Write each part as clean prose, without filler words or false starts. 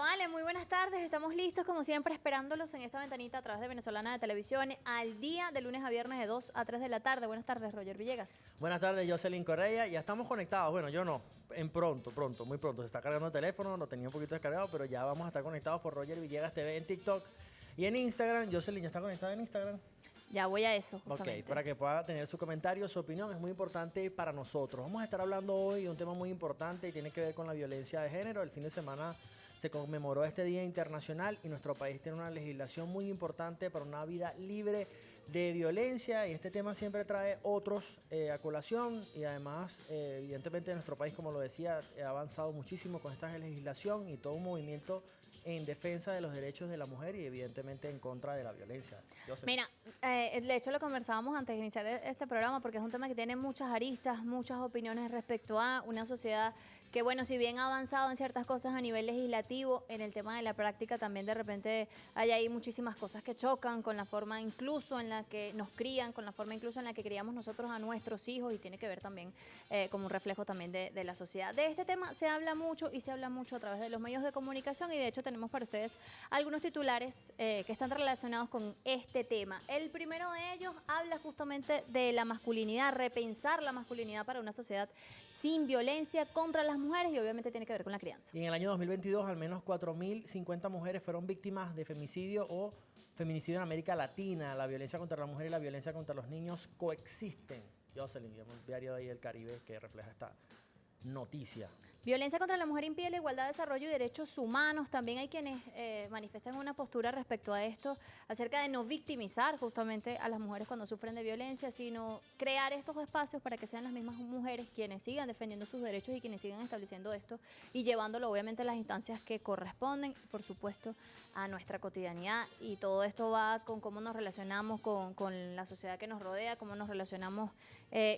vale, muy buenas tardes. Estamos listos, como siempre, esperándolos en esta ventanita a través de Venezolana de Televisión al día, de lunes a viernes de 2 a 3 de la tarde. Buenas tardes, Roger Villegas. Buenas tardes, Jocelyn Correa. Ya estamos conectados. Bueno, yo no. Muy pronto. Se está cargando el teléfono, lo tenía un poquito descargado, pero ya vamos a estar conectados por Roger Villegas TV en TikTok y en Instagram. Jocelyn ya está conectada en Instagram. Ya voy a eso, justamente. Ok, para que pueda tener su comentario, su opinión, es muy importante para nosotros. Vamos a estar hablando hoy de un tema muy importante y tiene que ver con la violencia de género. El fin de semana se conmemoró este Día Internacional y nuestro país tiene una legislación muy importante para una vida libre de violencia, y este tema siempre trae otros a colación, y además evidentemente nuestro país, como lo decía, ha avanzado muchísimo con esta legislación y todo un movimiento en defensa de los derechos de la mujer y evidentemente en contra de la violencia. Mira, de hecho lo conversábamos antes de iniciar este programa porque es un tema que tiene muchas aristas, muchas opiniones respecto a una sociedad que, bueno, si bien ha avanzado en ciertas cosas a nivel legislativo, en el tema de la práctica también de repente hay ahí muchísimas cosas que chocan con la forma incluso en la que nos crían, con la forma incluso en la que criamos nosotros a nuestros hijos, y tiene que ver también como un reflejo también de la sociedad. De este tema se habla mucho y se habla mucho a través de los medios de comunicación, y de hecho tenemos para ustedes algunos titulares que están relacionados con este tema. El primero de ellos habla justamente de la masculinidad, repensar la masculinidad para una sociedad sin violencia contra las mujeres, y obviamente tiene que ver con la crianza. Y en el año 2022 al menos 4.050 mujeres fueron víctimas de femicidio o feminicidio en América Latina. La violencia contra la mujer y la violencia contra los niños coexisten. Jocelyn, un diario de ahí del Caribe que refleja esta noticia. Violencia contra la mujer impide la igualdad, desarrollo y derechos humanos. También hay quienes manifiestan una postura respecto a esto, acerca de no victimizar justamente a las mujeres cuando sufren de violencia, sino crear estos espacios para que sean las mismas mujeres quienes sigan defendiendo sus derechos y quienes sigan estableciendo esto y llevándolo obviamente a las instancias que corresponden, por supuesto, a nuestra cotidianidad. Y todo esto va con cómo nos relacionamos con la sociedad que nos rodea, cómo nos relacionamos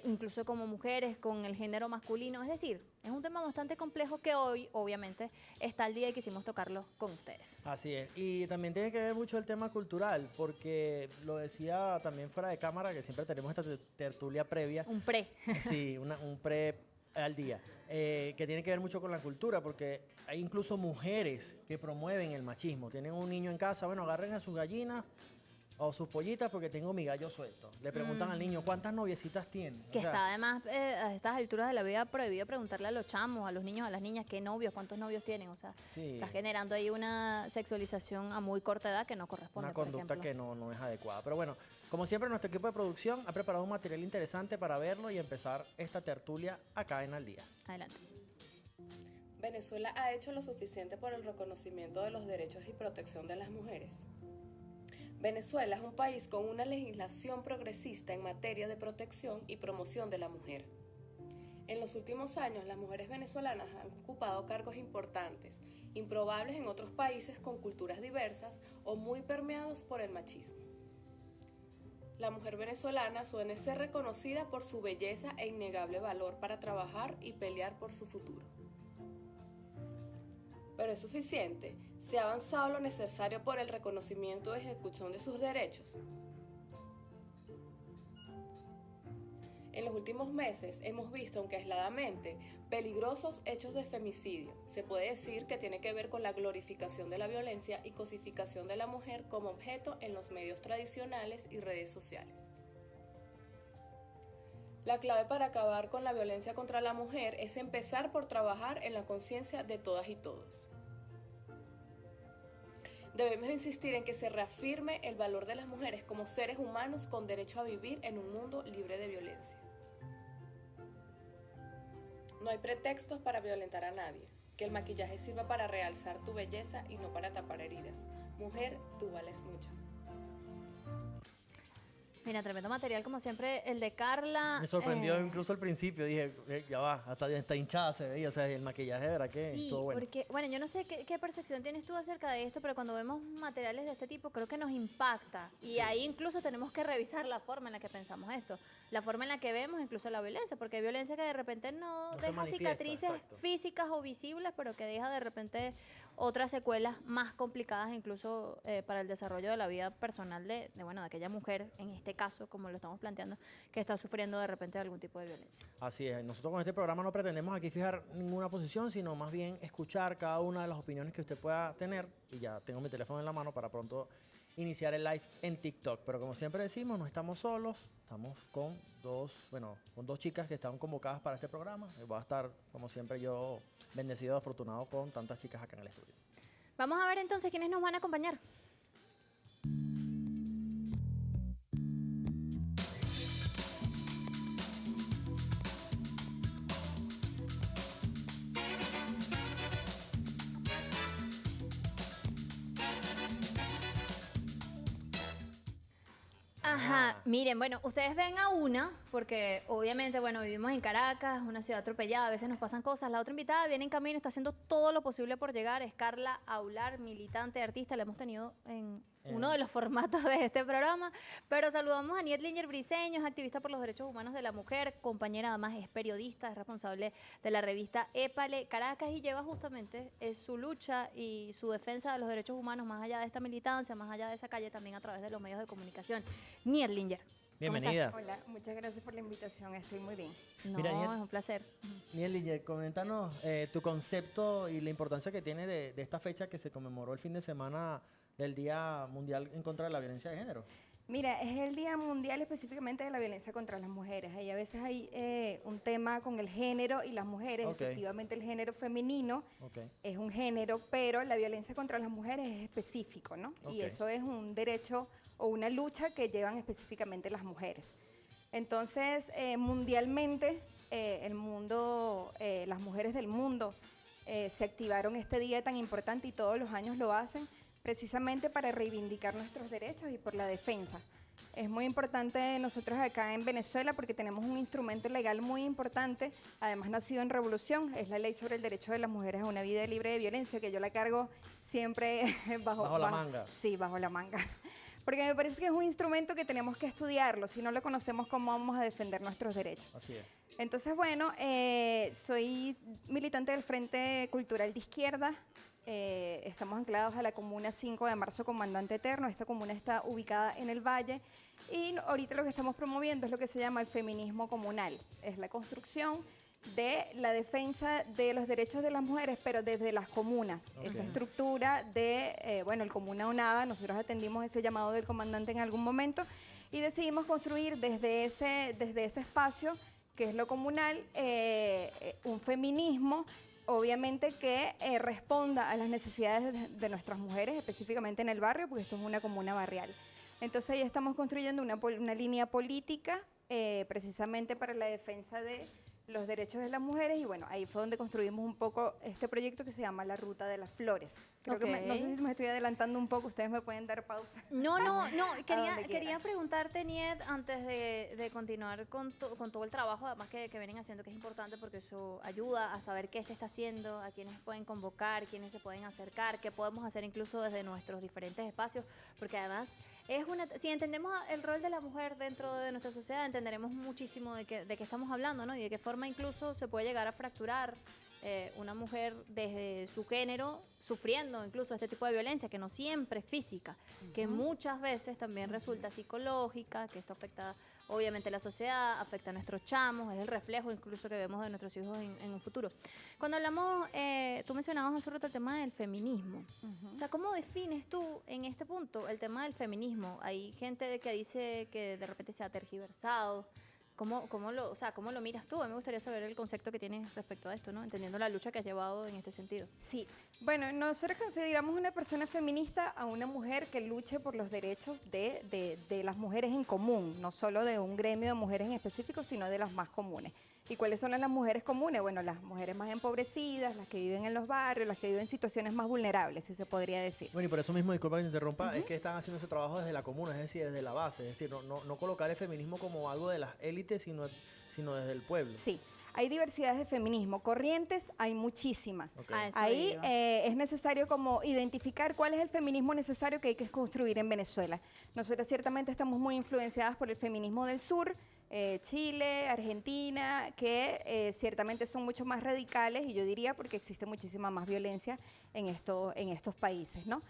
incluso como mujeres con el género masculino. Es decir, es un tema bastante complejo que hoy, obviamente, está al día y quisimos tocarlo con ustedes. Así es. Y también tiene que ver mucho el tema cultural, porque lo decía también fuera de cámara, que siempre tenemos esta tertulia previa. Un pre. Sí, un pre al día, que tiene que ver mucho con la cultura, porque hay incluso mujeres que promueven el machismo. Tienen un niño en casa, bueno, agarren a sus gallinas o sus pollitas porque tengo mi gallo suelto. Le preguntan al niño, ¿cuántas noviecitas tiene? Que está además a estas alturas de la vida prohibido preguntarle a los chamos, a los niños, a las niñas, qué novios, cuántos novios tienen. O sea, sí, está generando ahí una sexualización a muy corta edad que no corresponde. Una conducta que no es adecuada. Pero bueno, como siempre, nuestro equipo de producción ha preparado un material interesante para verlo y empezar esta tertulia acá en Al Día. Adelante. ¿Venezuela ha hecho lo suficiente por el reconocimiento de los derechos y protección de las mujeres? Venezuela es un país con una legislación progresista en materia de protección y promoción de la mujer. En los últimos años, las mujeres venezolanas han ocupado cargos importantes, improbables en otros países con culturas diversas o muy permeados por el machismo. La mujer venezolana suele ser reconocida por su belleza e innegable valor para trabajar y pelear por su futuro. ¿Pero es suficiente? ¿Se ha avanzado lo necesario por el reconocimiento y ejecución de sus derechos? En los últimos meses hemos visto, aunque aisladamente, peligrosos hechos de femicidio. Se puede decir que tiene que ver con la glorificación de la violencia y cosificación de la mujer como objeto en los medios tradicionales y redes sociales. La clave para acabar con la violencia contra la mujer es empezar por trabajar en la conciencia de todas y todos. Debemos insistir en que se reafirme el valor de las mujeres como seres humanos con derecho a vivir en un mundo libre de violencia. No hay pretextos para violentar a nadie. Que el maquillaje sirva para realzar tu belleza y no para tapar heridas. Mujer, tú vales mucho. Mira, tremendo material, como siempre, el de Carla. Me sorprendió incluso al principio, dije, ya va, hasta está hinchada se veía, o sea, el maquillaje de verdad que sí, estuvo bueno. Porque, bueno, yo no sé qué percepción tienes tú acerca de esto, pero cuando vemos materiales de este tipo creo que nos impacta, y sí, ahí incluso tenemos que revisar la forma en la que pensamos esto, la forma en la que vemos incluso la violencia, porque hay violencia que de repente no deja cicatrices, exacto, físicas o visibles, pero que deja de repente otras secuelas más complicadas incluso para el desarrollo de la vida personal de aquella mujer, en este caso, como lo estamos planteando, que está sufriendo de repente algún tipo de violencia. Así es, nosotros con este programa no pretendemos aquí fijar ninguna posición, sino más bien escuchar cada una de las opiniones que usted pueda tener. Y ya tengo mi teléfono en la mano para pronto iniciar el live en TikTok. Pero como siempre decimos, no estamos solos, estamos con dos chicas que están convocadas para este programa. Voy a estar, como siempre, yo bendecido, afortunado con tantas chicas acá en el estudio. Vamos a ver entonces quiénes nos van a acompañar. Ajá, miren, bueno, ustedes ven a una, porque obviamente, vivimos en Caracas, una ciudad atropellada, a veces nos pasan cosas. La otra invitada viene en camino, está haciendo todo lo posible por llegar, es Carla Aular, militante, artista, la hemos tenido en uno de los formatos de este programa, pero saludamos a Niet Linger Briceño, es activista por los derechos humanos de la mujer, compañera además es periodista, es responsable de la revista Épale Caracas y lleva justamente su lucha y su defensa de los derechos humanos más allá de esta militancia, más allá de esa calle, también a través de los medios de comunicación. Niet Linger. Bienvenida. Hola, muchas gracias por la invitación, estoy muy bien. No, Mira, es un placer. Niet Linger, coméntanos tu concepto y la importancia que tiene de esta fecha que se conmemoró el fin de semana del Día Mundial en contra de la Violencia de Género. Mira, es el Día Mundial específicamente de la violencia contra las mujeres. Y a veces hay un tema con el género y las mujeres. Ok. Efectivamente, el género femenino es un género, pero la violencia contra las mujeres es específico, ¿no? Ok. Y eso es un derecho o una lucha que llevan específicamente las mujeres. Entonces, mundialmente, las mujeres del mundo se activaron este día tan importante y todos los años lo hacen precisamente para reivindicar nuestros derechos y por la defensa. Es muy importante nosotros acá en Venezuela porque tenemos un instrumento legal muy importante, además nacido en revolución, es la ley sobre el derecho de las mujeres a una vida libre de violencia, que yo la cargo siempre Bajo la manga. Sí, bajo la manga. Porque me parece que es un instrumento que tenemos que estudiarlo, si no lo conocemos, ¿cómo vamos a defender nuestros derechos? Así es. Entonces, soy militante del Frente Cultural de Izquierda. Estamos anclados a la Comuna 5 de Marzo Comandante Eterno. Esta comuna está ubicada en el Valle y ahorita lo que estamos promoviendo es lo que se llama el feminismo comunal. Es la construcción de la defensa de los derechos de las mujeres, pero desde las comunas. Okay. Esa estructura de, el Comuna Unada, nosotros atendimos ese llamado del comandante en algún momento y decidimos construir desde ese espacio, que es lo comunal, un feminismo obviamente que responda a las necesidades de nuestras mujeres, específicamente en el barrio, porque esto es una comuna barrial. Entonces ahí estamos construyendo una línea política precisamente para la defensa de los derechos de las mujeres y ahí fue donde construimos un poco este proyecto que se llama La Ruta de las Flores. Creo que no sé si me estoy adelantando un poco, ustedes me pueden dar pausa. No, quería quieran. preguntarte, Niet, antes de continuar con todo el trabajo, además que vienen haciendo, que es importante porque eso ayuda a saber qué se está haciendo, a quiénes pueden convocar, quiénes se pueden acercar, qué podemos hacer incluso desde nuestros diferentes espacios, porque además si entendemos el rol de la mujer dentro de nuestra sociedad, entenderemos muchísimo de qué estamos hablando, ¿no? Y de qué forma incluso se puede llegar a fracturar una mujer desde su género, sufriendo incluso este tipo de violencia, que no siempre es física, que muchas veces también resulta psicológica, que esto afecta obviamente a la sociedad, afecta a nuestros chamos, es el reflejo incluso que vemos de nuestros hijos en un futuro. Cuando hablamos, tú mencionabas hace rato el tema del feminismo. O sea, ¿cómo defines tú en este punto el tema del feminismo? Hay gente que dice que de repente se ha tergiversado. ¿Cómo lo miras tú? A mí me gustaría saber el concepto que tienes respecto a esto, ¿no? Entendiendo la lucha que has llevado en este sentido. Sí, nosotros consideramos una persona feminista a una mujer que luche por los derechos de las mujeres en común, no solo de un gremio de mujeres en específico, sino de las más comunes. ¿Y cuáles son las mujeres comunes? Bueno, las mujeres más empobrecidas, las que viven en los barrios, las que viven en situaciones más vulnerables, si se podría decir. Bueno, y por eso mismo, disculpa que te interrumpa, es que están haciendo ese trabajo desde la comuna, es decir, desde la base, es decir, no colocar el feminismo como algo de las élites, sino desde el pueblo. Sí, hay diversidades de feminismo, corrientes hay muchísimas. A eso Ahí iba. es necesario como identificar cuál es el feminismo necesario que hay que construir en Venezuela. Nosotros ciertamente estamos muy influenciadas por el feminismo del sur, Chile, Argentina, que ciertamente son mucho más radicales, y yo diría porque existe muchísima más violencia en estos países, ¿no?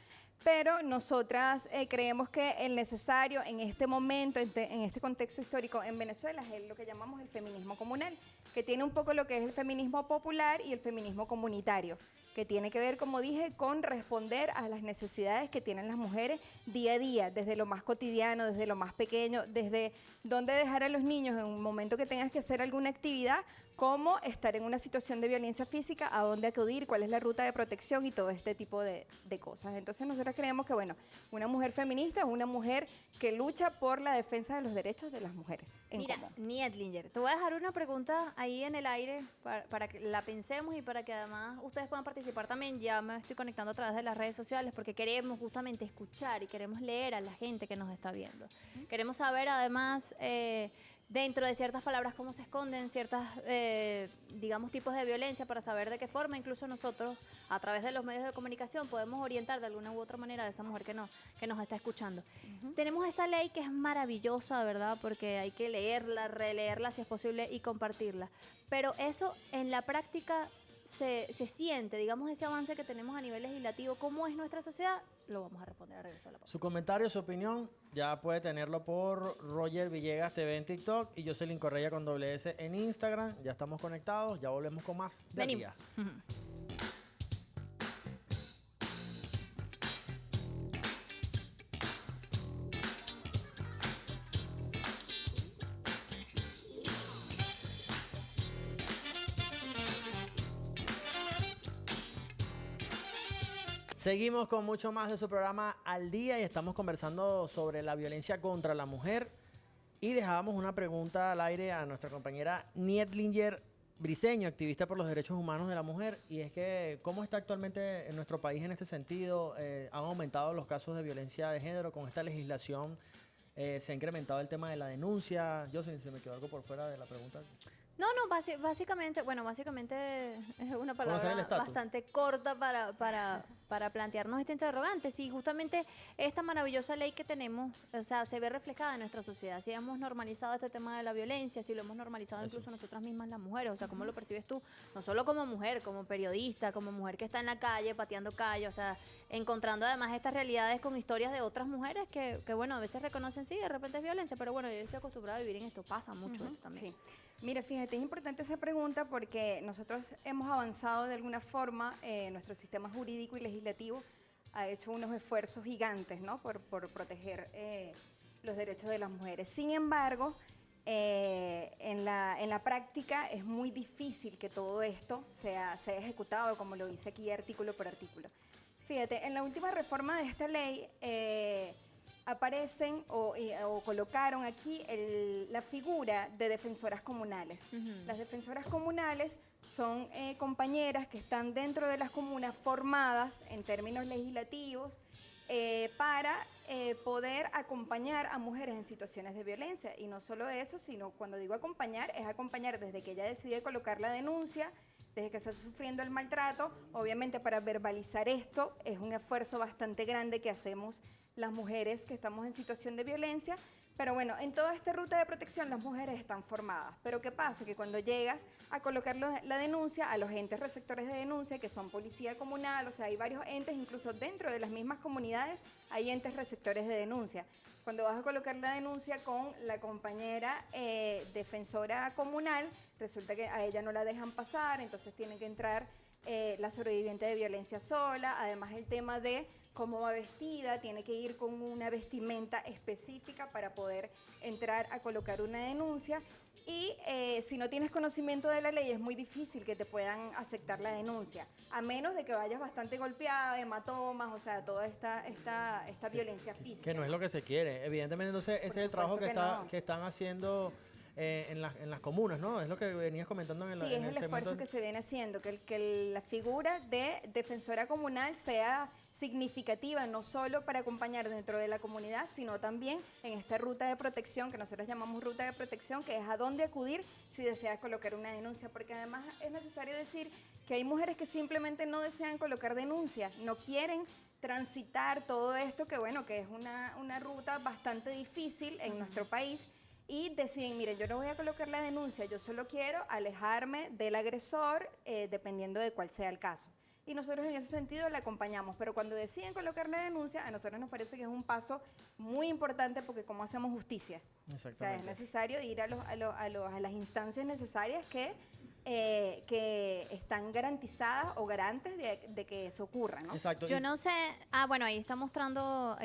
Pero nosotras creemos que el necesario en este momento, en este contexto histórico en Venezuela, es lo que llamamos el feminismo comunal, que tiene un poco lo que es el feminismo popular y el feminismo comunitario, que tiene que ver, como dije, con responder a las necesidades que tienen las mujeres día a día, desde lo más cotidiano, desde lo más pequeño, desde dónde dejar a los niños en un momento que tengas que hacer alguna actividad, cómo estar en una situación de violencia física, a dónde acudir, cuál es la ruta de protección y todo este tipo de cosas. Entonces nosotros creemos que, bueno, una mujer feminista es una mujer que lucha por la defensa de los derechos de las mujeres en Mira, común. Nietlinger, te voy a dejar una pregunta ahí en el aire para que la pensemos y para que además ustedes puedan participar también. Ya me estoy conectando a través de las redes sociales porque queremos justamente escuchar y queremos leer a la gente que nos está viendo. Queremos saber además dentro de ciertas palabras cómo se esconden ciertas, digamos, tipos de violencia, para saber de qué forma incluso nosotros a través de los medios de comunicación podemos orientar de alguna u otra manera a esa mujer que nos está escuchando. Tenemos esta ley que es maravillosa, ¿verdad? Porque hay que leerla, releerla si es posible y compartirla. Pero eso en la práctica se siente, digamos, ese avance que tenemos a nivel legislativo. ¿Cómo es nuestra sociedad? Lo vamos a responder a regreso de la pausa. Su comentario, su opinión, ya puede tenerlo por Roger Villegas TV en TikTok y Jocelyn Correa con doble S en Instagram. Ya estamos conectados, ya volvemos con más del Venimos. día. Seguimos con mucho más de su programa Al Día y estamos conversando sobre la violencia contra la mujer y dejábamos una pregunta al aire a nuestra compañera Nietlinger Briceño, activista por los derechos humanos de la mujer, y es que ¿cómo está actualmente en nuestro país en este sentido? ¿Han aumentado los casos de violencia de género con esta legislación? ¿Se ha incrementado el tema de la denuncia? Yo se me quedó algo por fuera de la pregunta. No, básicamente es una ¿Conocer el palabra estatus? bastante corta para plantearnos este interrogante. Sí, justamente esta maravillosa ley que tenemos, o sea, se ve reflejada en nuestra sociedad. Si hemos normalizado este tema de la violencia, si lo hemos normalizado incluso nosotras mismas las mujeres, o sea, ¿cómo lo percibes tú? No solo como mujer, como periodista, como mujer que está en la calle, pateando calle, o sea, encontrando además estas realidades con historias de otras mujeres que bueno, a veces reconocen, sí, de repente es violencia, pero bueno, yo estoy acostumbrada a vivir en esto, pasa mucho eso también. Sí. Mira, fíjate, es importante esa pregunta porque nosotros hemos avanzado de alguna forma, nuestro sistema jurídico y legislativo ha hecho unos esfuerzos gigantes, ¿no? por proteger los derechos de las mujeres. Sin embargo, en la práctica es muy difícil que todo esto sea ejecutado, como lo dice aquí artículo por artículo. Fíjate, en la última reforma de esta ley aparecen o colocaron aquí la figura de defensoras comunales. Las defensoras comunales son compañeras que están dentro de las comunas formadas en términos legislativos para poder acompañar a mujeres en situaciones de violencia. Y no solo eso, sino cuando digo acompañar, es acompañar desde que ella decide colocar la denuncia, desde que está sufriendo el maltrato. Obviamente para verbalizar esto es un esfuerzo bastante grande que hacemos las mujeres que estamos en situación de violencia, pero bueno, en toda esta ruta de protección las mujeres están formadas. Pero ¿qué pasa? Que cuando llegas a colocar la denuncia a los entes receptores de denuncia, que son policía comunal, o sea, hay varios entes, incluso dentro de las mismas comunidades hay entes receptores de denuncia. Cuando vas a colocar la denuncia con la compañera defensora comunal, resulta que a ella no la dejan pasar, entonces tiene que entrar la sobreviviente de violencia sola. Además el tema de cómo va vestida, tiene que ir con una vestimenta específica para poder entrar a colocar una denuncia. Y si no tienes conocimiento de la ley es muy difícil que te puedan aceptar la denuncia, a menos de que vayas bastante golpeada, hematomas, o sea, toda esta violencia física. Que no es lo que se quiere. Evidentemente, entonces, ese es el trabajo supuesto que no. que están haciendo en las comunas, ¿no? Es lo que venías comentando en Sí, en es el segmento esfuerzo que se viene haciendo, que la figura de defensora comunal sea significativa, no solo para acompañar dentro de la comunidad, sino también en esta ruta de protección, que nosotros llamamos ruta de protección, que es a dónde acudir si deseas colocar una denuncia, porque además es necesario decir que hay mujeres que simplemente no desean colocar denuncia, no quieren transitar todo esto, que bueno, que es una ruta bastante difícil en nuestro país, y deciden, mire, yo no voy a colocar la denuncia, yo solo quiero alejarme del agresor, dependiendo de cuál sea el caso. Y nosotros en ese sentido la acompañamos, pero cuando deciden colocar la denuncia, a nosotros nos parece que es un paso muy importante, porque ¿cómo hacemos justicia? O sea, es necesario ir a las instancias necesarias que están garantizadas o garantes de que eso ocurra, ¿no? Exacto. Yo no sé, bueno, ahí está mostrando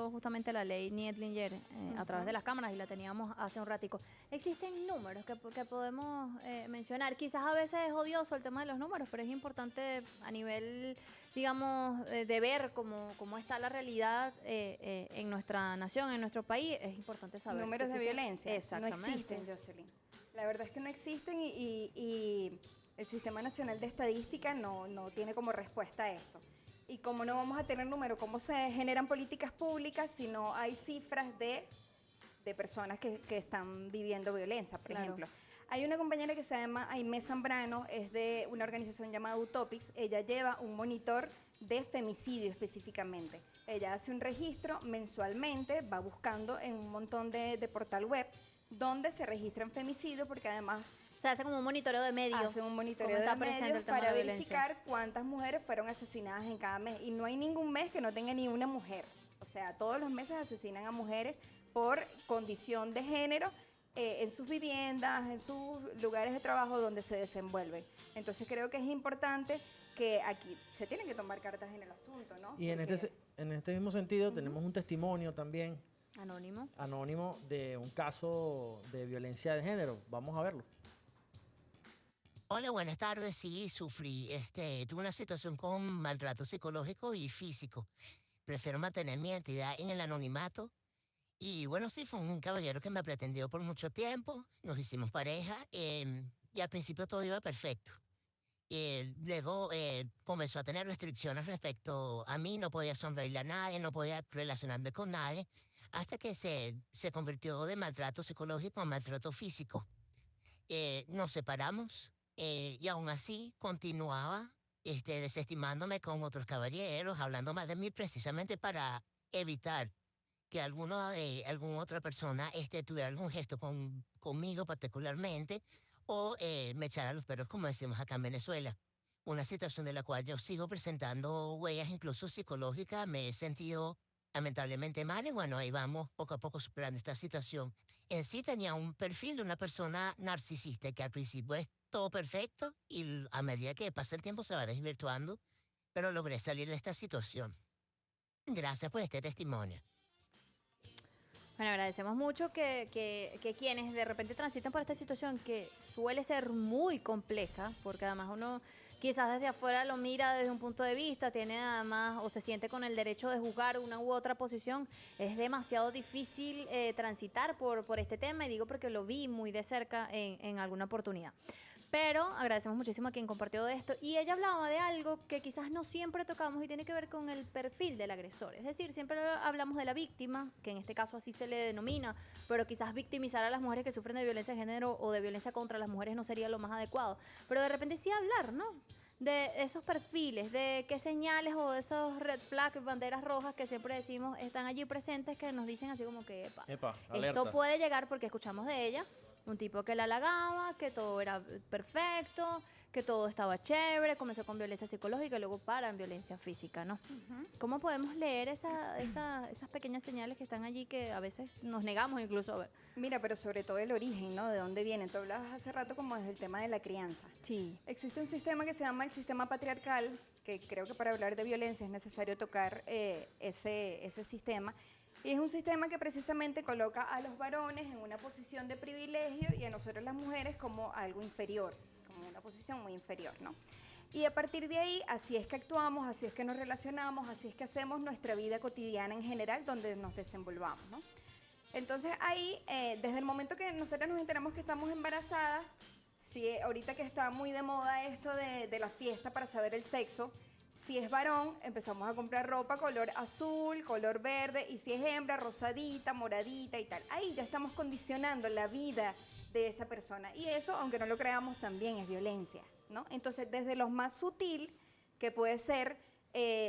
justamente la ley Nietlinger a través de las cámaras, y la teníamos hace un ratico. Existen números que podemos mencionar. Quizás a veces es odioso el tema de los números, pero es importante a nivel, digamos, de ver cómo está la realidad en nuestra nación, en nuestro país. Es importante saber. Números si de existen. violencia Exactamente. no existen, Jocelyn. La verdad es que no existen, y el Sistema Nacional de Estadística no tiene como respuesta a esto. Y como no vamos a tener número, ¿cómo se generan políticas públicas si no hay cifras de personas que están viviendo violencia, por ejemplo? Hay una compañera que se llama Aimé Zambrano, es de una organización llamada Utopics. Ella lleva un monitor de femicidio específicamente. Ella hace un registro mensualmente, va buscando en un montón de portal web donde se registran femicidios, porque además O sea, hace como un monitoreo de medios. hace un monitoreo cómo está de presente medios el tema para de la violencia. verificar cuántas mujeres fueron asesinadas en cada mes. Y no hay ningún mes que no tenga ni una mujer. O sea, todos los meses asesinan a mujeres por condición de género, en sus viviendas, en sus lugares de trabajo donde se desenvuelven. Entonces creo que es importante que aquí se tienen que tomar cartas en el asunto, ¿no? Y en este mismo sentido tenemos un testimonio también anónimo de un caso de violencia de género. Vamos a verlo. Hola, buenas tardes. Sí, sufrí, tuve una situación con maltrato psicológico y físico. Prefiero mantener mi identidad en el anonimato. Y bueno, sí, fue un caballero que me pretendió por mucho tiempo. Nos hicimos pareja, y al principio todo iba perfecto. Luego comenzó a tener restricciones respecto a mí. No podía sonreírle a nadie, no podía relacionarme con nadie, hasta que se convirtió de maltrato psicológico a maltrato físico. Nos separamos, y aún así continuaba desestimándome con otros caballeros, hablando mal de mí precisamente para evitar que alguna otra persona tuviera algún gesto conmigo particularmente, o me echara los perros, como decimos acá en Venezuela. Una situación de la cual yo sigo presentando huellas incluso psicológicas. Me he sentido lamentablemente mal, y bueno, ahí vamos poco a poco superando esta situación. En sí tenía un perfil de una persona narcisista, que al principio es todo perfecto, y a medida que pasa el tiempo se va desvirtuando, pero logré salir de esta situación. Gracias por este testimonio. Bueno, agradecemos mucho que quienes de repente transitan por esta situación, que suele ser muy compleja, porque además uno quizás desde afuera lo mira desde un punto de vista, tiene además o se siente con el derecho de juzgar una u otra posición. Es demasiado difícil transitar por este tema, y digo porque lo vi muy de cerca en alguna oportunidad. Pero agradecemos muchísimo a quien compartió de esto. Y ella hablaba de algo que quizás no siempre tocamos, y tiene que ver con el perfil del agresor. Es decir, siempre hablamos de la víctima, que en este caso así se le denomina, pero quizás victimizar a las mujeres que sufren de violencia de género o de violencia contra las mujeres no sería lo más adecuado. Pero de repente sí hablar, ¿no? De esos perfiles, de qué señales o esos red flags, banderas rojas que siempre decimos están allí presentes, que nos dicen así como que, Epa, esto alerta. puede llegar, porque escuchamos de ella un tipo que la halagaba, que todo era perfecto, que todo estaba chévere, comenzó con violencia psicológica y luego para en violencia física, ¿no? ¿Cómo podemos leer esas pequeñas señales que están allí, que a veces nos negamos incluso a ver? Mira, pero sobre todo el origen, ¿no? ¿De dónde viene? Tú hablabas hace rato como desde el tema de la crianza. Sí. Existe un sistema que se llama el sistema patriarcal, que creo que para hablar de violencia es necesario tocar ese sistema. Y es un sistema que precisamente coloca a los varones en una posición de privilegio, y a nosotros las mujeres como algo inferior, como una posición muy inferior, ¿no? Y a partir de ahí, así es que actuamos, así es que nos relacionamos, así es que hacemos nuestra vida cotidiana en general, donde nos desenvolvamos, ¿no? Entonces ahí, desde el momento que nosotras nos enteramos que estamos embarazadas, si ahorita que está muy de moda esto de la fiesta para saber el sexo, si es varón, empezamos a comprar ropa color azul, color verde, y si es hembra, rosadita, moradita y tal. Ahí ya estamos condicionando la vida de esa persona. Y eso, aunque no lo creamos, también es violencia, ¿no? Entonces, desde lo más sutil, que puede ser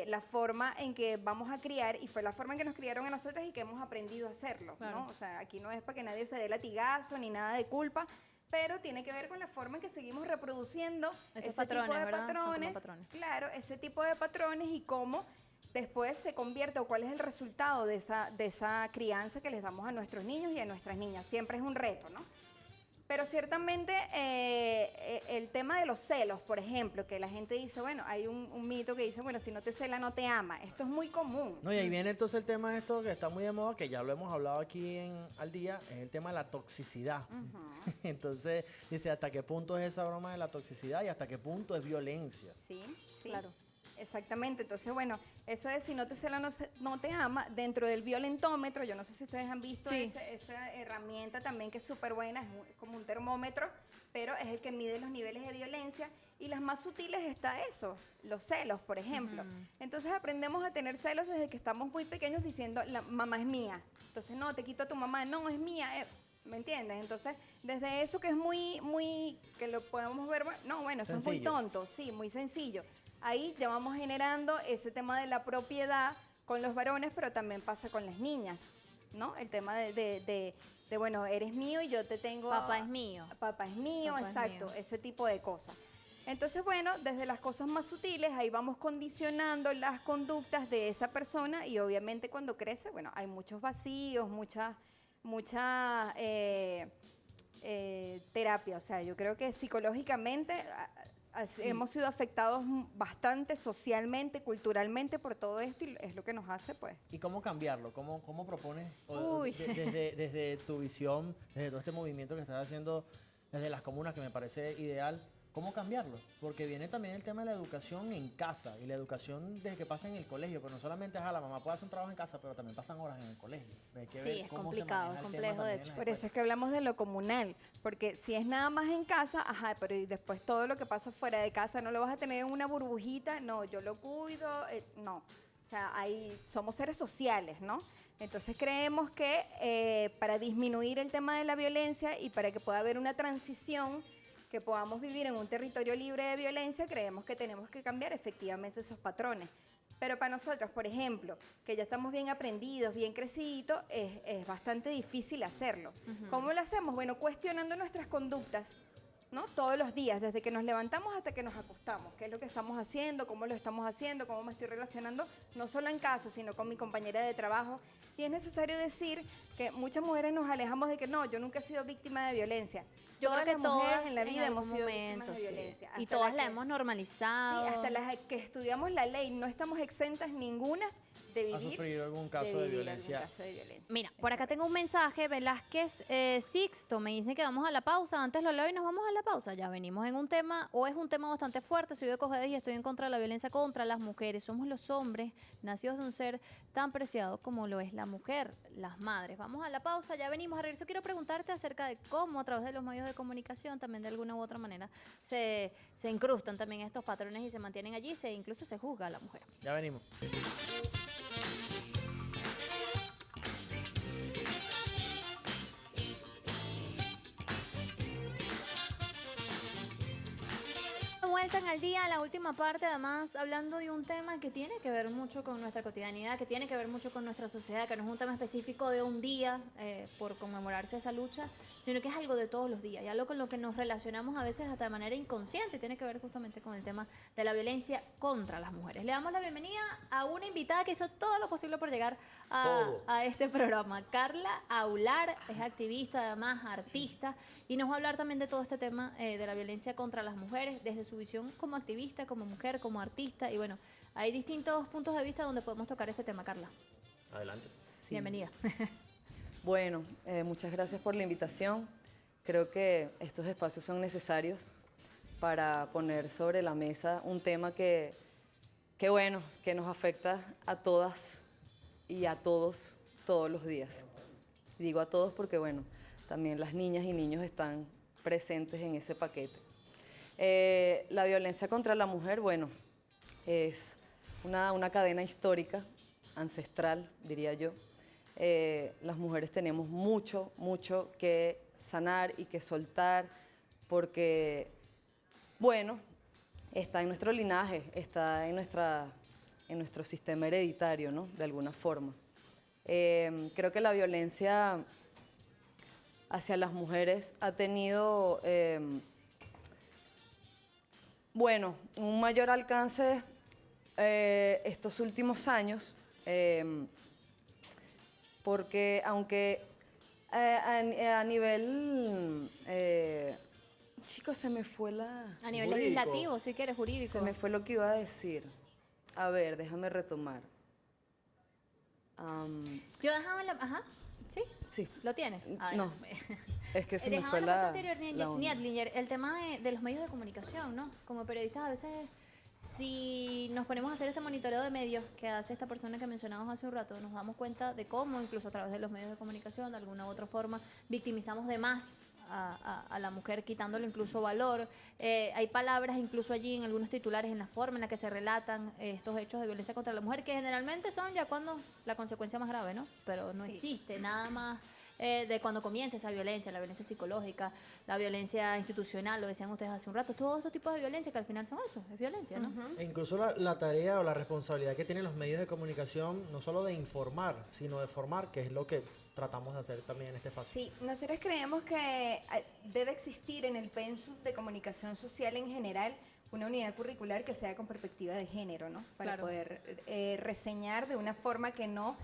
la forma en que vamos a criar, y fue la forma en que nos criaron a nosotras y que hemos aprendido a hacerlo, Claro. ¿no? O sea, aquí no es para que nadie se dé latigazo ni nada de culpa, pero tiene que ver con la forma en que seguimos reproduciendo Estos ese tipo patrones, de ¿verdad? Son como patrones, patrones. claro, ese tipo de patrones y cómo después se convierte o cuál es el resultado de esa crianza que les damos a nuestros niños y a nuestras niñas. Siempre es un reto, ¿no? Pero ciertamente el tema de los celos, por ejemplo, que la gente dice, bueno, hay un mito que dice, bueno, si no te cela no te ama. Esto es muy común. No, y ahí viene entonces el tema de esto que está muy de moda, que ya lo hemos hablado aquí Al Día, es el tema de la toxicidad. Entonces, dice, ¿hasta qué punto es esa broma de la toxicidad y hasta qué punto es violencia? Sí, sí. Claro. Exactamente. Entonces, bueno, eso de si no te cela no te ama, dentro del violentómetro, yo no sé si ustedes han visto Sí. esa herramienta también que es súper buena, es como un termómetro, pero es el que mide los niveles de violencia. Y las más sutiles está eso, los celos, por ejemplo. Entonces aprendemos a tener celos desde que estamos muy pequeños diciendo, la mamá es mía. Entonces, no, te quito a tu mamá, no, es mía. ¿Me entiendes? Entonces, desde eso que es muy, que lo podemos ver, no, bueno, eso es muy Sencillo. tonto, sí, muy sencillo. Ahí ya vamos generando ese tema de la propiedad con los varones, pero también pasa con las niñas, ¿no? El tema de bueno, eres mío y yo te tengo... Papá es mío. Papá es mío, Papá es exacto, mío. ese tipo de cosas. Entonces, bueno, desde las cosas más sutiles, ahí vamos condicionando las conductas de esa persona y obviamente cuando crece, bueno, hay muchos vacíos, mucha terapia. O sea, yo creo que psicológicamente hemos sido afectados bastante socialmente, culturalmente por todo esto y es lo que nos hace, pues. ¿Y cómo cambiarlo? ¿Cómo propones? Uy. Desde tu visión, desde todo este movimiento que estás haciendo desde las comunas, que me parece ideal, ¿cómo cambiarlo? Porque viene también el tema de la educación en casa y la educación desde que pasa en el colegio, pero no solamente la mamá puede hacer un trabajo en casa, pero también pasan horas en el colegio. Hay que Sí, ver es cómo se complicado, maneja es el tema complejo, de también en hecho. las Por eso escuelas. es que hablamos de lo comunal, porque si es nada más en casa, ajá, pero y después todo lo que pasa fuera de casa, no lo vas a tener en una burbujita, no, yo lo cuido, no. O sea, ahí somos seres sociales, ¿no? Entonces creemos que para disminuir el tema de la violencia y para que pueda haber una transición, que podamos vivir en un territorio libre de violencia, creemos que tenemos que cambiar efectivamente esos patrones. Pero para nosotros, por ejemplo, que ya estamos bien aprendidos, bien creciditos, es bastante difícil hacerlo. ¿Cómo lo hacemos? Bueno, cuestionando nuestras conductas, ¿no? Todos los días, desde que nos levantamos hasta que nos acostamos. ¿Qué es lo que estamos haciendo? ¿Cómo lo estamos haciendo? ¿Cómo me estoy relacionando? No solo en casa, sino con mi compañera de trabajo. Y es necesario decir que muchas mujeres nos alejamos de que no, yo nunca he sido víctima de violencia. Yo Todas creo que las mujeres todas en la vida algún hemos sido momento, víctimas de sí. violencia. Y Hasta todas la que- hemos normalizado. Sí, hasta las que estudiamos la ley, no estamos exentas ningunas de vivir. ¿Has sufrido algún caso de vivir violencia? algún caso de violencia. Mira, por acá tengo un mensaje, Velázquez Sixto, me dice que vamos a la pausa, antes lo leo y nos vamos a la pausa, ya venimos en un tema, o es un tema bastante fuerte, soy de Cojedes y estoy en contra de la violencia contra las mujeres, somos los hombres nacidos de un ser tan preciado como lo es la mujer, las madres. Vamos a la pausa, ya venimos a regreso, quiero preguntarte acerca de cómo a través de los medios de comunicación, también de alguna u otra manera, se incrustan también estos patrones y se mantienen allí, incluso se juzga a la mujer. Ya venimos. Vuelta en Al Día, la última parte, además hablando de un tema que tiene que ver mucho con nuestra cotidianidad, que tiene que ver mucho con nuestra sociedad, que no es un tema específico de un día por conmemorarse esa lucha, sino que es algo de todos los días, y algo con lo que nos relacionamos a veces hasta de manera inconsciente, y tiene que ver justamente con el tema de la violencia contra las mujeres. Le damos la bienvenida a una invitada que hizo todo lo posible por llegar a este programa. Carla Aular es activista, además artista, y nos va a hablar también de todo este tema de la violencia contra las mujeres, desde su visión como activista, como mujer, como artista, y bueno, hay distintos puntos de vista donde podemos tocar este tema, Carla. Adelante. Bienvenida. Bueno, muchas gracias por la invitación. Creo que estos espacios son necesarios para poner sobre la mesa un tema que bueno, que nos afecta a todas y a todos, todos los días. Y digo a todos porque, bueno, también las niñas y niños están presentes en ese paquete. La violencia contra la mujer, bueno, es una cadena histórica, ancestral, diría yo. Las mujeres tenemos mucho, mucho que sanar y que soltar porque, bueno, está en nuestro linaje, está en nuestro sistema hereditario, ¿no? De alguna forma. Creo que la violencia hacia las mujeres ha tenido, bueno, un mayor alcance estos últimos años, porque aunque a nivel, chicos, se me fue A nivel Jurídico. legislativo, si quieres, jurídico. se me fue lo que iba a decir. A ver, déjame retomar. Yo dejaba Ajá, ¿sí? Sí. ¿Lo tienes? No, Adelante. es que se me Dejaba fue la la, parte anterior, la onda. Niedlinger, el tema de los medios de comunicación, ¿no? Como periodistas a veces, si nos ponemos a hacer este monitoreo de medios que hace esta persona que mencionamos hace un rato, nos damos cuenta de cómo, incluso a través de los medios de comunicación, de alguna u otra forma, victimizamos de más a la mujer, quitándole incluso valor. Hay palabras incluso allí en algunos titulares, en la forma en la que se relatan estos hechos de violencia contra la mujer, que generalmente son ya cuando la consecuencia más grave, ¿no? Pero no Sí. existe nada más de cuando comienza esa violencia, la violencia psicológica, la violencia institucional, lo decían ustedes hace un rato, todos estos tipos de violencia que al final son eso, es violencia, ¿no? E incluso la tarea o la responsabilidad que tienen los medios de comunicación, no solo de informar, sino de formar, que es lo que tratamos de hacer también en este espacio. Sí, nosotros creemos que debe existir en el pensum de comunicación social en general una unidad curricular que sea con perspectiva de género, ¿no? Para Claro. poder reseñar de una forma que no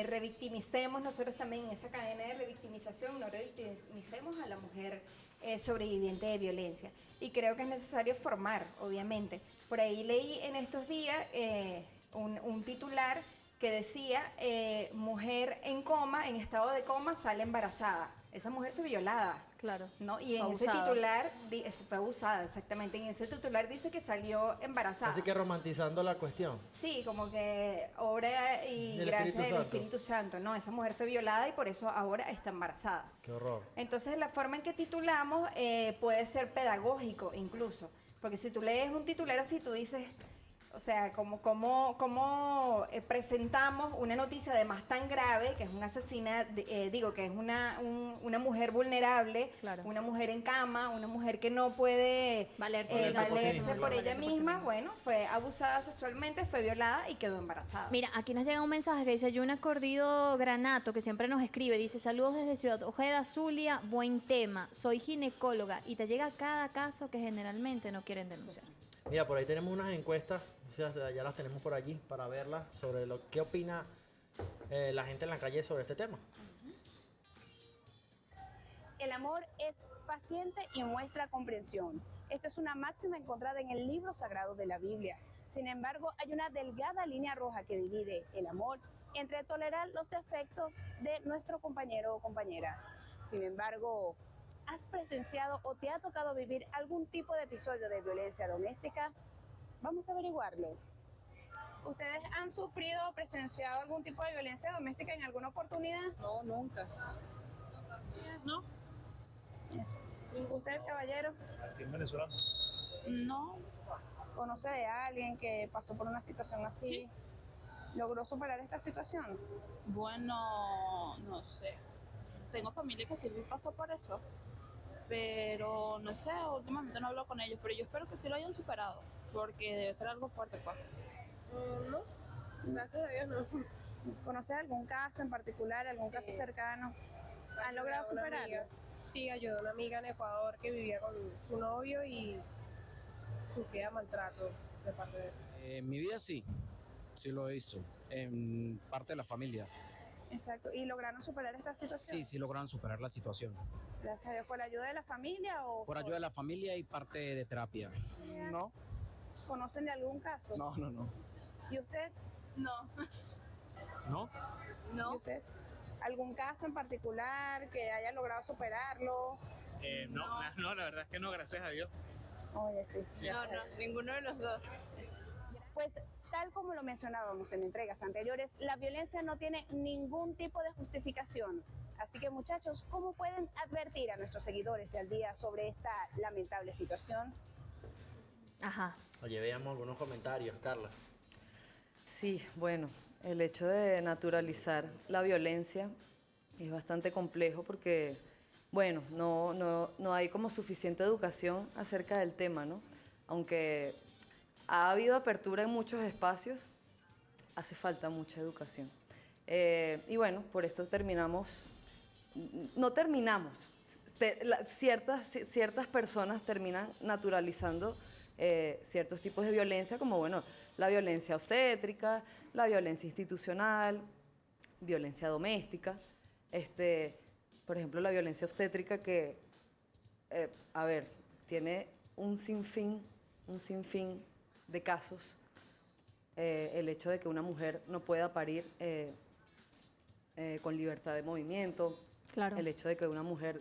revictimicemos nosotros también en esa cadena de revictimización, no revictimicemos a la mujer sobreviviente de violencia. Y creo que es necesario formar, obviamente. Por ahí leí en estos días un titular que decía, mujer en coma, en estado de coma, sale embarazada. Esa mujer fue violada. Claro. ¿No? Y en Fue ese abusada. titular, fue abusada, exactamente. En ese titular dice que salió embarazada. Así que romantizando la cuestión. Sí, como que obra y Del gracias Espíritu del Santo. Espíritu Santo. No, esa mujer fue violada y por eso ahora está embarazada. Qué horror. Entonces, la forma en que titulamos puede ser pedagógico incluso. Porque si tú lees un titular así, tú dices, o sea, cómo presentamos una noticia además tan grave, que es un asesinato, que es una mujer vulnerable, Claro. una mujer en cama, una mujer que no puede Valerse, Valerse por sí valerse misma, por claro. ella misma, bueno, fue abusada sexualmente, fue violada y quedó embarazada. Mira, aquí nos llega un mensaje que dice Yuna Cordido Granato, que siempre nos escribe, dice, saludos desde Ciudad Ojeda, Zulia, buen tema, soy ginecóloga, y te llega cada caso que generalmente no quieren denunciar. Mira, por ahí tenemos unas encuestas, o sea, ya las tenemos por allí para verlas, sobre lo qué opina la gente en la calle sobre este tema. El amor es paciente y muestra comprensión. Esto es una máxima encontrada en el libro sagrado de la Biblia. Sin embargo, hay una delgada línea roja que divide el amor entre tolerar los defectos de nuestro compañero o compañera. Sin embargo, ¿has presenciado o te ha tocado vivir algún tipo de episodio de violencia doméstica? Vamos a averiguarlo. ¿Ustedes han sufrido o presenciado algún tipo de violencia doméstica en alguna oportunidad? No, nunca. ¿No? ¿Usted, caballero? Aquí en Venezuela. No. ¿Conoce de alguien que pasó por una situación así? Sí. ¿Logró superar esta situación? Bueno, no sé. Tengo familia que sí pasó por eso. Pero no sé, últimamente no hablo con ellos. Pero yo espero que sí lo hayan superado. Porque debe ser algo fuerte, pues. No, gracias a Dios no. ¿Conoce algún caso en particular, algún Sí. caso cercano? ¿Han Ayudé logrado a una superarlo? amiga. Sí, ayudó a una amiga en Ecuador que vivía con su novio y sufría maltrato de parte de él. En mi vida sí lo hizo. En parte de la familia. Exacto. ¿Y lograron superar esta situación? Sí lograron superar la situación. Gracias a Dios. ¿Por la ayuda de la familia o Por ayuda de la familia y parte de terapia. No, conocen de algún caso? no. ¿Y usted? No. ¿No? ¿Y usted? ¿Algún caso en particular que haya logrado superarlo? No, la verdad es que no, gracias a Dios. Oye, sí. No, ninguno de los dos. Pues tal como lo mencionábamos en entregas anteriores, la violencia no tiene ningún tipo de justificación. Así que muchachos, ¿cómo pueden advertir a nuestros seguidores de Al Día sobre esta lamentable situación? Ajá. Oye, veamos algunos comentarios, Carla. Sí, bueno, el hecho de naturalizar la violencia es bastante complejo porque, bueno, no hay como suficiente educación acerca del tema, ¿no? Aunque ha habido apertura en muchos espacios, hace falta mucha educación. Y bueno, por esto no terminamos. Ciertas personas terminan naturalizando ciertos tipos de violencia, como bueno, la violencia obstétrica, la violencia institucional, violencia doméstica. Por ejemplo, la violencia obstétrica que, a ver, tiene un sinfín de casos. El hecho de que una mujer no pueda parir con libertad de movimiento, Claro. el hecho de que una mujer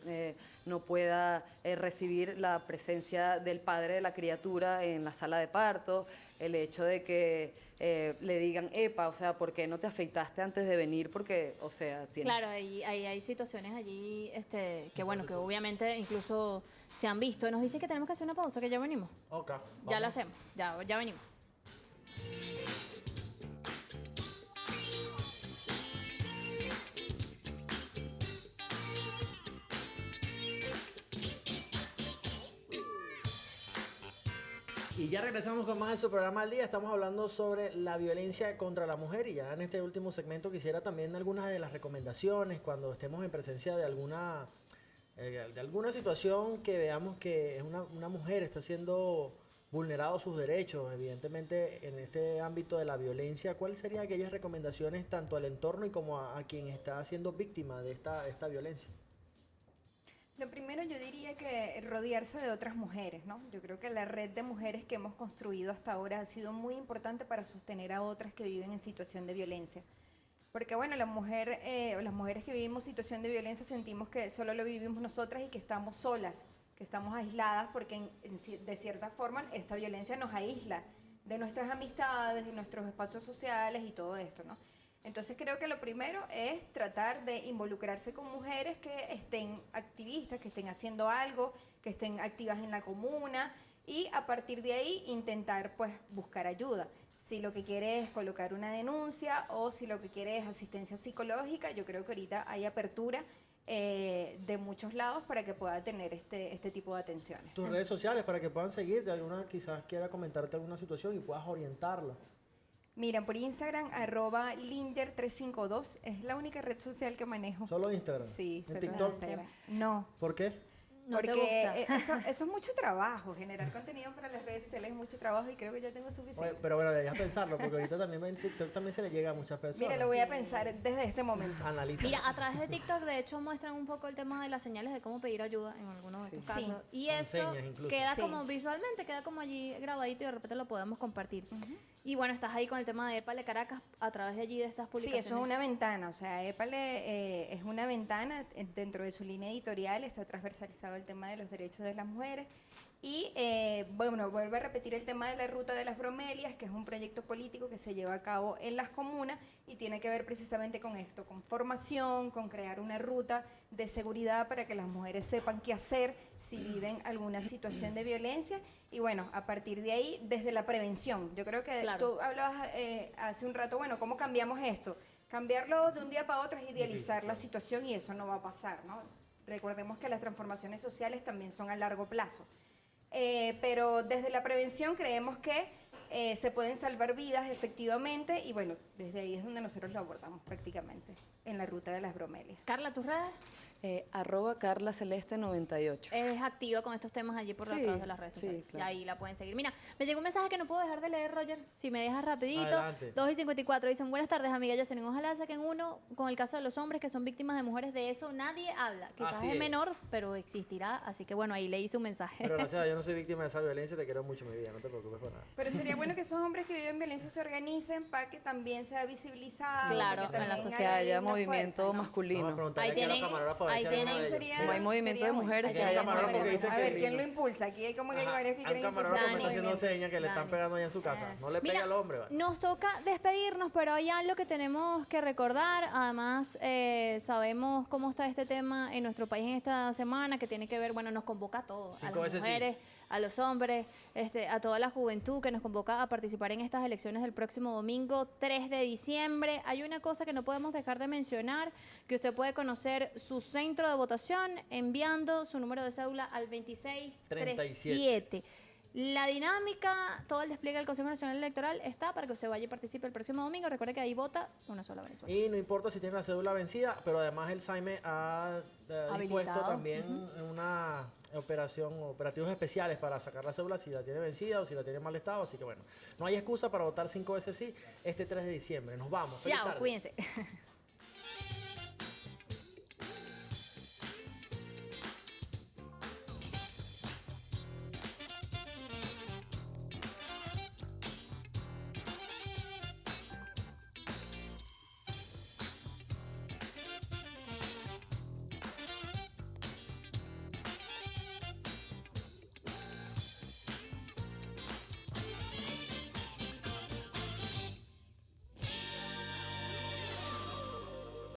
no pueda recibir la presencia del padre de la criatura en la sala de parto, el hecho de que le digan, epa, o sea, ¿por qué no te afeitaste antes de venir? Porque, o sea, tiene... Claro, hay situaciones allí que bueno, que obviamente incluso se han visto. Nos dicen que tenemos que hacer una pausa, que ya venimos. Ok. Ya la hacemos, ya venimos. Y ya regresamos con más de su programa al día. Estamos hablando sobre la violencia contra la mujer y ya en este último segmento quisiera también algunas de las recomendaciones cuando estemos en presencia de alguna situación que veamos que una mujer está siendo vulnerado sus derechos, evidentemente en este ámbito de la violencia. ¿Cuáles serían aquellas recomendaciones tanto al entorno y como a quien está siendo víctima de esta violencia? Lo primero yo diría que rodearse de otras mujeres, ¿no? Yo creo que la red de mujeres que hemos construido hasta ahora ha sido muy importante para sostener a otras que viven en situación de violencia. Porque bueno, las mujeres que vivimos situación de violencia sentimos que solo lo vivimos nosotras y que estamos solas, que estamos aisladas porque de cierta forma esta violencia nos aísla de nuestras amistades, de nuestros espacios sociales y todo esto, ¿no? Entonces creo que lo primero es tratar de involucrarse con mujeres que estén activistas, que estén haciendo algo, que estén activas en la comuna y a partir de ahí intentar pues buscar ayuda. Si lo que quiere es colocar una denuncia o si lo que quiere es asistencia psicológica, yo creo que ahorita hay apertura de muchos lados para que pueda tener este tipo de atenciones. Tus redes sociales para que puedan seguirte, alguna quizás quiera comentarte alguna situación y puedas orientarla. Mira, por Instagram, @linger352, es la única red social que manejo. ¿Solo Instagram? Sí, ¿En solo TikTok? Instagram. No, ¿Por qué? No te porque gusta. eso es mucho trabajo, generar contenido para las redes sociales es mucho trabajo y creo que ya tengo suficiente. Oye, pero bueno, deberías pensarlo, porque ahorita también en TikTok también se le llega a muchas personas. Mira, lo voy a pensar desde este momento. Analiza. Mira, a través de TikTok, de hecho, muestran un poco el tema de las señales de cómo pedir ayuda en algunos de Sí. estos casos. Sí. Y Con eso señas incluso. queda Sí. como visualmente, queda como allí grabadito y de repente lo podemos compartir. Y bueno, estás ahí con el tema de Épale Caracas a través de allí de estas Sí, publicaciones. eso es una ventana, o sea, Épale es una ventana, dentro de su línea editorial está transversalizado el tema de los derechos de las mujeres y bueno, vuelvo a repetir el tema de la Ruta de las Bromelias, que es un proyecto político que se lleva a cabo en las comunas y tiene que ver precisamente con esto, con formación, con crear una ruta de seguridad para que las mujeres sepan qué hacer si viven alguna situación de violencia y bueno, a partir de ahí, desde la prevención. Yo creo que Claro. tú hablabas hace un rato, bueno, ¿cómo cambiamos esto? Cambiarlo de un día para otro es idealizar la situación y eso no va a pasar, ¿no? Recordemos que las transformaciones sociales también son a largo plazo. Pero desde la prevención creemos que se pueden salvar vidas efectivamente y bueno, desde ahí es donde nosotros lo abordamos prácticamente, en la Ruta de las Bromelias. Carla, tus redes. @CarlaCeleste98. Es activa con estos temas allí por Sí, a través de las redes sí, sociales. claro. Y ahí la pueden seguir. Mira, me llegó un mensaje que no puedo dejar de leer, Roger. Si me dejas rapidito. Adelante. 2:54. Dicen, buenas tardes, amiga Jocelyn. Ojalá saquen uno con el caso de los hombres que son víctimas de mujeres. De eso nadie habla. Quizás Así es es. menor, pero existirá. Así que bueno, ahí le hice un mensaje. Pero gracias a Dios no soy víctima de esa violencia, te quiero mucho, mi vida, no te preocupes por nada. Pero sería bueno que esos hombres que viven violencia se organicen para que también sea visibilizado. Claro, para que en la también Que haya una movimiento fuerza, ¿no? masculino. Vamos a preguntarle Ahí aquí a los tienen- camarógrafos a Ahí decir alguno tienen, de ellos. sería- Como hay movimiento de sería mujeres Aquí que hay un haya camarógrafo que dice A que ver, ¿quién lo Linus- impulsa? Aquí hay como que Ajá, varios que hay un quieren camarógrafo que impulsar está el haciendo movimiento. señas que le están Dale. pegando allá en su casa. No le pegue Mira, al hombre, ¿vale? nos toca despedirnos, pero hay algo que tenemos que recordar. Además, sabemos cómo está este tema en nuestro país en esta semana, que tiene que ver, bueno, nos convoca a todos, a 5 las veces sí. mujeres, a los hombres, a toda la juventud que nos convoca a participar en estas elecciones del próximo domingo 3 de diciembre. Hay una cosa que no podemos dejar de mencionar, que usted puede conocer su centro de votación enviando su número de cédula al 2637. La dinámica, todo el despliegue del Consejo Nacional Electoral está para que usted vaya y participe el próximo domingo. Recuerde que ahí vota una sola Venezuela. Y no importa si tiene la cédula vencida, pero además el SAIME ha dispuesto Habilitado. también una operativos especiales para sacar la cédula si la tiene vencida o si la tiene en mal estado. Así que bueno, no hay excusa para votar 5 veces sí este 3 de diciembre. Nos vamos. Feliz Chao, tarde. cuídense.